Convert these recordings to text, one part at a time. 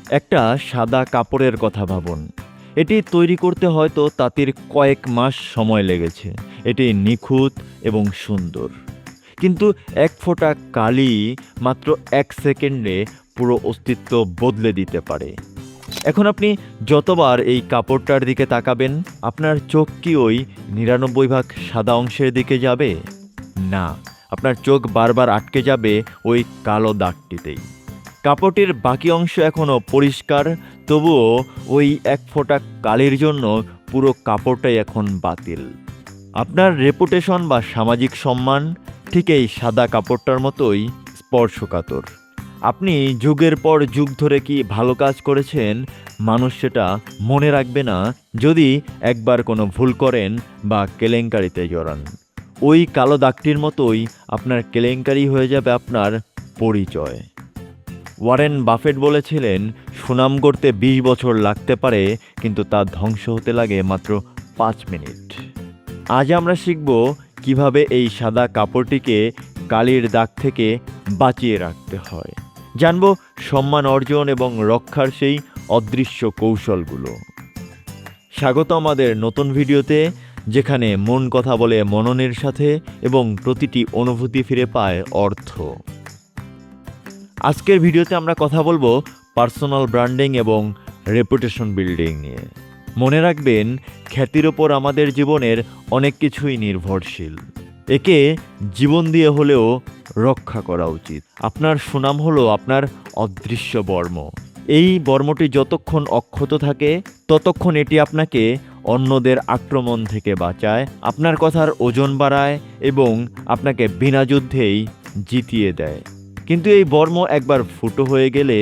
একটা সাদা কাপড়ের কথা ভাবুন। এটি তৈরি করতে হয়তো তাদের কয়েক মাস সময় লেগেছে। এটি নিখুঁত এবং সুন্দর, কিন্তু এক ফোঁটা কালি মাত্র 1 সেকেন্ডে পুরো অস্তিত্ব বদলে দিতে পারে। এখন আপনি যতবার এই কাপড়টার দিকে তাকাবেন, আপনার চোখ কি ওই 99 ভাগ সাদা অংশের দিকে যাবে? না, আপনার চোখ বারবার আটকে যাবে ওই কালো দাগটিতেই। কাপড়টির বাকি অংশ এখনও পরিষ্কার, তবুও ওই এক ফোঁটা কালির জন্য পুরো কাপড়টাই এখন বাতিল। আপনার রেপুটেশন বা সামাজিক সম্মান ঠিক এই সাদা কাপড়টার মতোই স্পর্শকাতর। আপনি যুগের পর যুগ ধরে কি ভালো কাজ করেছেন, মানুষ সেটা মনে রাখবে না যদি একবার কোনো ভুল করেন বা কেলেঙ্কারিতে জড়ান। ওই কালো দাগটির মতোই আপনার কেলেঙ্কারি হয়ে যাবে আপনার পরিচয়। ওয়ারেন বাফেট বলেছিলেন, সুনাম গড়তে 20 বছর লাগতে পারে, কিন্তু তা ধ্বংস হতে লাগে মাত্র 5 মিনিট। আজ আমরা শিখব কিভাবে এই সাদা কাপড়টিকে কালির দাগ থেকে বাঁচিয়ে রাখতে হয়। জানব সম্মান অর্জন এবং রক্ষার সেই অদৃশ্য কৌশলগুলো। স্বাগত আমাদের নতুন ভিডিওতে, যেখানে মন কথা বলে মননের সাথে এবং প্রতিটি অনুভূতি ফিরে পায় অর্থ। আজকের ভিডিওতে আমরা কথা বলবো পার্সোনাল ব্র্যান্ডিং এবং রেপুটেশন বিল্ডিং নিয়ে। মনে রাখবেন, খ্যাতির ওপর আমাদের জীবনের অনেক কিছুই নির্ভরশীল। একে জীবন দিয়ে হলেও রক্ষা করা উচিত। আপনার সুনাম হলো আপনার অদৃশ্য বর্ম। এই বর্মটি যতক্ষণ অক্ষত থাকে, ততক্ষণ এটি আপনাকে অন্যদের আক্রমণ থেকে বাঁচায়, আপনার কথার ওজন বাড়ায় এবং আপনাকে বিনা যুদ্ধেই জিতিয়ে দেয়। কিন্তু এই বর্ম একবার ফুটো হয়ে গেলে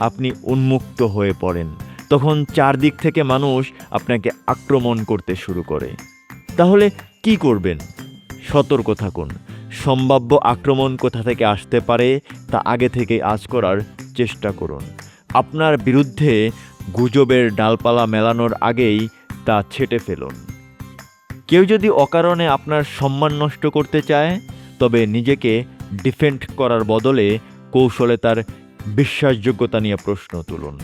আপনি উন্মুক্ত হয়ে পড়েন। তখন চারদিক থেকে মানুষ আপনাকে আক্রমণ করতে শুরু করে। তাহলে কি করবেন? সতর্ক থাকুন। সম্ভাব্য আক্রমণ কোথা থেকে আসতে পারে তা আগে থেকে আঁচ করার চেষ্টা করুন। আপনার বিরুদ্ধে গুজবের ডালপালা মেলানোর আগেই তা ছেঁটে ফেলুন। কেউ যদি অকারণে আপনার সম্মান নষ্ট করতে চায়, তবে নিজেকে ডিফেন্ড করার বদলে কৌশলে তার বিশ্বাসযোগ্যতা নিয়ে প্রশ্ন তুলুন।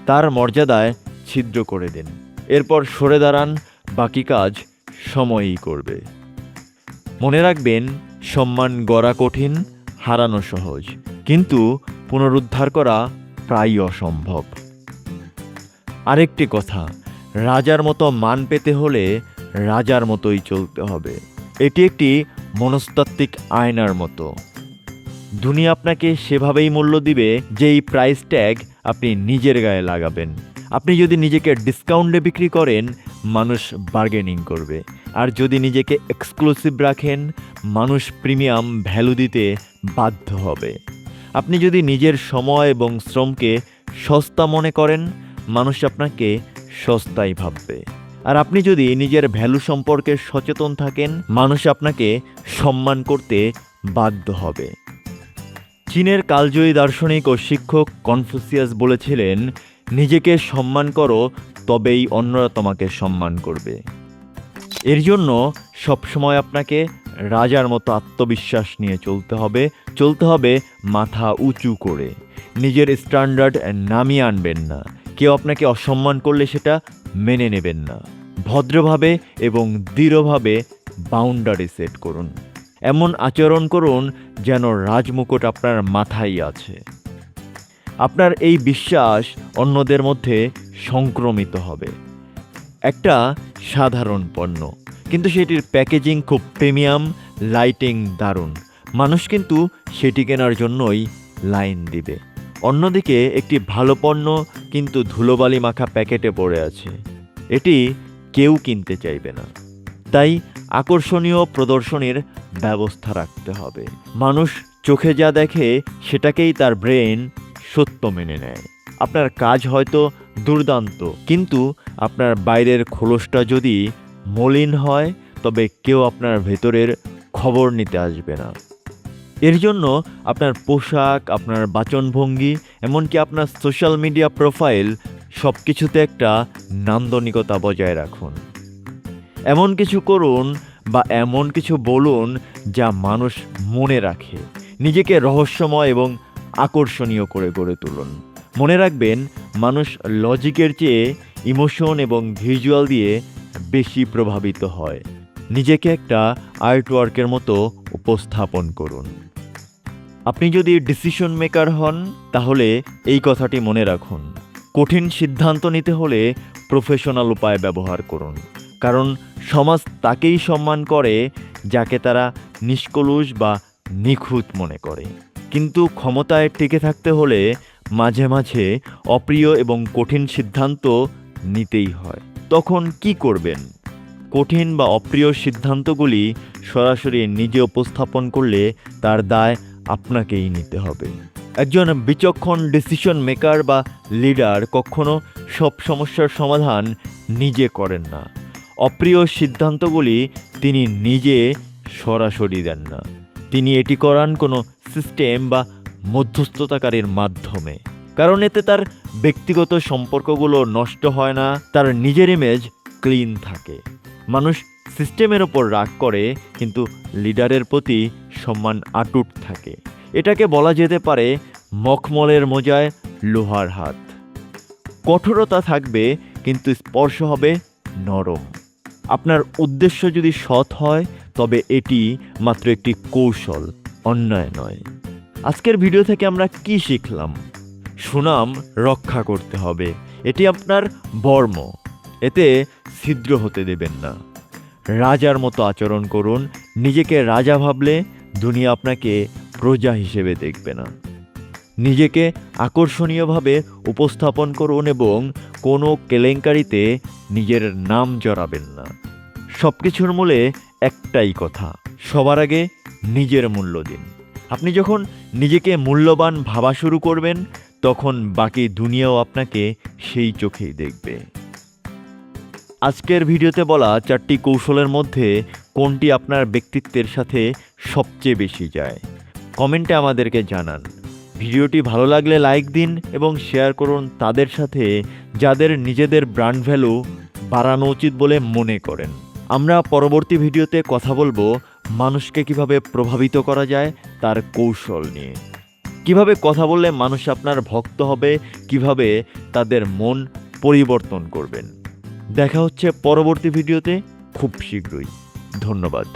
তার মর্যাদায় ছিদ্র করে দিন, এরপর সরে দাঁড়ান। বাকি কাজ সময়ই করবে। মনে রাখবেন, সম্মান গড়া কঠিন, হারানো সহজ, কিন্তু পুনরুদ্ধার করা প্রায় অসম্ভব। আরেকটি কথা, রাজার মতো মান পেতে হলে রাজার মতোই চলতে হবে। এটি একটি মনস্তাত্ত্বিক আয়নার মতো। দুনিয়া আপনাকে সেভাবেই মূল্য দিবে যেই প্রাইস ট্যাগ আপনি নিজের গায়ে লাগাবেন। আপনি যদি নিজেকে ডিসকাউন্টে বিক্রি করেন, মানুষ বার্গেনিং করবে। আর যদি নিজেকে এক্সক্লুসিভ রাখেন, মানুষ প্রিমিয়াম ভ্যালু দিতে বাধ্য হবে। আপনি যদি নিজের সময় এবং শ্রমকে সস্তা মনে করেন, মানুষ আপনাকে সস্তাই ভাববে। আর আপনি যদি নিজের ভ্যালু সম্পর্কে সচেতন থাকেন, মানুষ আপনাকে সম্মান করতে বাধ্য হবে। চীনের কালজয়ী দার্শনিক ও শিক্ষক কনফুসিয়াস বলেছিলেন, নিজেকে সম্মান করো, তবেই অন্যরা তোমাকে সম্মান করবে। এর জন্য সবসময় আপনাকে রাজার মতো আত্মবিশ্বাস নিয়ে চলতে হবে মাথা উঁচু করে। নিজের স্ট্যান্ডার্ড নামিয়ে আনবেন না। কেউ আপনাকে অসম্মান করলে সেটা মেনে নেবেন না। ভদ্রভাবে এবং দৃঢ়ভাবে বাউন্ডারি সেট করুন। এমন আচরণ করুন যেন রাজমুকুট আপনার মাথায় আছে। আপনার এই বিশ্বাস অন্যদের মধ্যে সংক্রমিত হবে। একটা সাধারণ পণ্য, কিন্তু সেটির প্যাকেজিং খুব প্রিমিয়াম, লাইটিং দারুণ। মানুষ কিন্তু সেটি কেনার জন্যই লাইন দিবে। অন্যদিকে একটি ভালো পণ্য কিন্তু ধুলোবালি মাখা প্যাকেটে পড়ে আছে, এটি কেউ কিনতে চাইবে না। তাই আকর্ষণীয় প্রদর্শনীর ব্যবস্থা রাখতে হবে। মানুষ চোখে যা দেখে সেটাকেই তার ব্রেন সত্য মেনে নেয়। আপনার কাজ হয়তো দুর্দান্ত, কিন্তু আপনার বাইরের খোলসটা যদি মলিন হয়, তবে কেউ আপনার ভেতরের খবর নিতে আসবে না। এর জন্য আপনার পোশাক, আপনার বাচনভঙ্গি, এমনকি আপনার সোশ্যাল মিডিয়া প্রোফাইল, সব কিছুতে একটা নান্দনিকতা বজায় রাখুন। এমন কিছু করুন বা এমন কিছু বলুন যা মানুষ মনে রাখে। নিজেকে রহস্যময় এবং আকর্ষণীয় করে গড়ে তুলুন। মনে রাখবেন, মানুষ লজিকের চেয়ে ইমোশন এবং ভিজুয়াল দিয়ে বেশি প্রভাবিত হয়। নিজেকে একটা আর্ট ওয়ার্কের মতো উপস্থাপন করুন। আপনি যদি ডিসিশন মেকার হন তাহলে এই কথাটি মনে রাখুন, কঠিন সিদ্ধান্ত নিতে হলে প্রফেশনাল উপায় ব্যবহার করুন, কারণ সমাজ তাকেই সম্মান করে যাকে তারা নিষ্কলুষ বা নিখুঁত মনে করে। কিন্তু ক্ষমতায় টিকে থাকতে হলে মাঝে মাঝে অপ্রিয় এবং কঠিন সিদ্ধান্ত নিতেই হয়। তখন কি করবেন? কঠিন বা অপ্রিয় সিদ্ধান্তগুলি সরাসরি নিজে উপস্থাপন করলে তার দায় আপনাকেই নিতে হবে। একজন বিচক্ষণ ডিসিশন মেকার বা লিডার কখনো সব সমস্যার সমাধান নিজে করেন না। অপ্রিয় সিদ্ধান্তগুলি তিনি নিজে সরাসরি দেন না, তিনি এটি করান কোনো সিস্টেম বা মধ্যস্থতাকারীর মাধ্যমে। কারণ এতে তার ব্যক্তিগত সম্পর্কগুলো নষ্ট হয় না, তার নিজের ইমেজ ক্লিন থাকে। মানুষ সিস্টেমের ওপর রাগ করে, কিন্তু লিডারের প্রতি সম্মান অটুট থাকে। এটাকে বলা যেতে পারে মখমলের মোজায় লোহার হাত। কঠোরতা থাকবে কিন্তু স্পর্শ হবে নরম। আপনার উদ্দেশ্য যদি সৎ হয় তবে এটি মাত্র একটি কৌশল, অন্যায় নয়। আজকের ভিডিও থেকে আমরা কি শিখলাম? সুনাম রক্ষা করতে হবে, এটি আপনার বর্ম, এতে ছিদ্র হতে দেবেন না। রাজার মতো আচরণ করুন, নিজেকে রাজা ভাবলে দুনিয়া আপনাকে প্রজা হিসেবে দেখবে না। নিজেকে আকর্ষণীয়ভাবে উপস্থাপন করুন এবং কোনো কেলেঙ্কারিতে নিজের নাম জড়াবেন না। সব কিছুর মূলে একটাই কথা, সবার আগে নিজের মূল্য দিন। আপনি যখন নিজেকে মূল্যবান ভাবা শুরু করবেন তখন বাকি দুনিয়াও আপনাকে সেই চোখেই দেখবে। আজকের ভিডিওতে বলা 4টি কৌশলের মধ্যে কোনটি আপনার ব্যক্তিত্বের সাথে সবচেয়ে বেশি যায়? কমেন্টে আমাদেরকে জানান। ভিডিওটি ভালো লাগলে লাইক দিন এবং শেয়ার করুন তাদের সাথে যাদের নিজেদের ব্র্যান্ড ভ্যালু বাড়ানো উচিত বলে মনে করেন। আমরা পরবর্তী ভিডিওতে কথা বলবো মানুষকে কিভাবে প্রভাবিত করা যায় তার কৌশল নিয়ে। কিভাবে কথা বললে মানুষ আপনার ভক্ত হবে, কিভাবে তাদের মন পরিবর্তন করবেন। দেখা হচ্ছে পরবর্তী ভিডিওতে খুব শীঘ্রই। ধন্যবাদ।